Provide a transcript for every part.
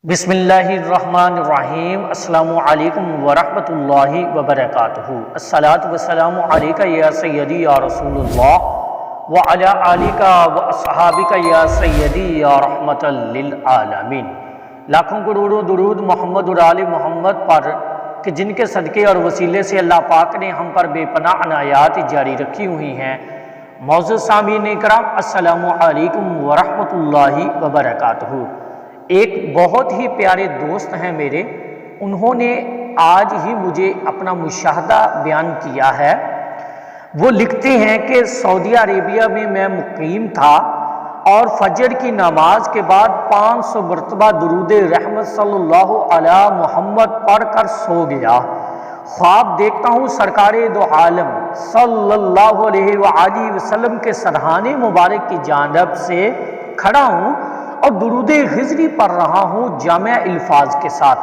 بسم اللہ الرحمن الرحیم۔ السلام علیکم ورحمۃ اللہ وبرکاتہ۔ الصلاۃ والسلام علیک یا سیدی یا رسول اللہ وعلی آلک واصحابک یا سیدی یا رحمۃ للعالمین۔ لاکھوں کروڑوں درود محمد اور آل محمد پر کہ جن کے صدقے اور وسیلے سے اللہ پاک نے ہم پر بے پناہ عنایات جاری رکھی ہوئی ہیں۔ معزز سامعین کرام، السلام علیکم ورحمۃ اللہ وبرکاتہ۔ ایک بہت ہی پیارے دوست ہیں میرے، انہوں نے آج ہی مجھے اپنا مشاہدہ بیان کیا ہے۔ وہ لکھتے ہیں کہ سعودی عربیہ میں میں مقیم تھا اور فجر کی نماز کے بعد 500 مرتبہ درود رحمت صلی اللہ علی محمد پڑھ کر سو گیا۔ خواب دیکھتا ہوں سرکار دو عالم صلی اللہ علیہ وآلہ وسلم کے سرہانے مبارک کی جانب سے کھڑا ہوں اور درود خضری پڑھ رہا ہوں جامع الفاظ کے ساتھ،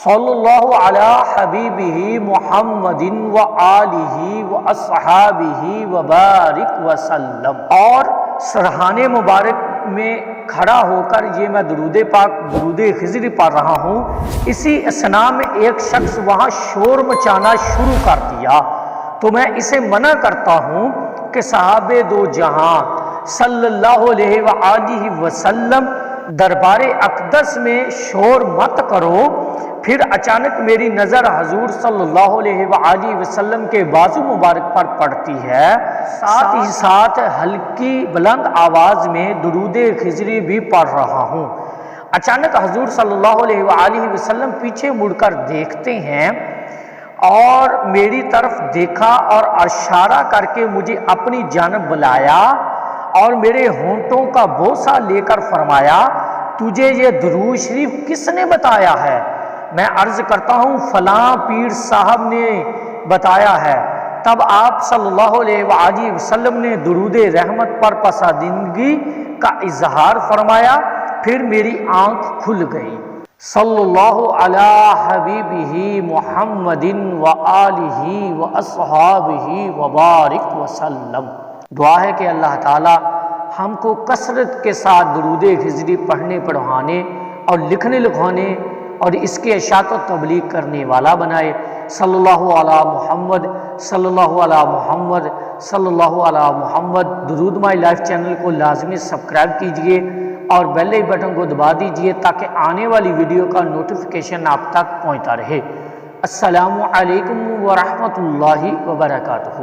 صلی اللہ علی حبیبہ محمد و آلہ و اصحابہ وبارک وسلم۔ اور سرہانے مبارک میں کھڑا ہو کر یہ میں درود پاک درود خضری پڑھ رہا ہوں، اسی اثناء میں ایک شخص وہاں شور مچانا شروع کر دیا، تو میں اسے منع کرتا ہوں کہ صاحب دو جہاں صلی اللہ علیہ وآلہ وسلم دربار اقدس میں شور مت کرو۔ پھر اچانک میری نظر حضور صلی اللہ علیہ وآلہ وسلم کے بازو مبارک پر پڑتی ہے، ساتھ ہی ساتھ ہلکی بلند آواز میں درود خضری بھی پڑھ رہا ہوں۔ اچانک حضور صلی اللہ علیہ وآلہ وسلم پیچھے مڑ کر دیکھتے ہیں اور میری طرف دیکھا اور اشارہ کر کے مجھے اپنی جانب بلایا اور میرے ہونٹوں کا بوسہ لے کر فرمایا، تجھے یہ درود شریف کس نے بتایا ہے؟ میں عرض کرتا ہوں فلاں پیر صاحب نے بتایا ہے۔ تب آپ صلی اللہ علیہ وآلہ وسلم نے درود رحمت پر پسندیدگی کا اظہار فرمایا، پھر میری آنکھ کھل گئی۔ صلی اللہ علی حبیبہ محمد و آلہ و اصحابہ وبارک وسلم۔ دعا ہے کہ اللہ تعالی ہم کو کثرت کے ساتھ درود خضری پڑھنے پڑھانے اور لکھنے لکھوانے اور اس کے اشاعت و تبلیغ کرنے والا بنائے۔ صلی اللہ علی محمد، صلی اللہ علی محمد، صلی اللہ علی محمد۔ درود مائی لائف چینل کو لازمی سبسکرائب کیجئے اور بیل آئیکن بٹن کو دبا دیجئے تاکہ آنے والی ویڈیو کا نوٹیفیکیشن آپ تک پہنچتا رہے۔ السلام علیکم ورحمۃ اللہ وبرکاتہ۔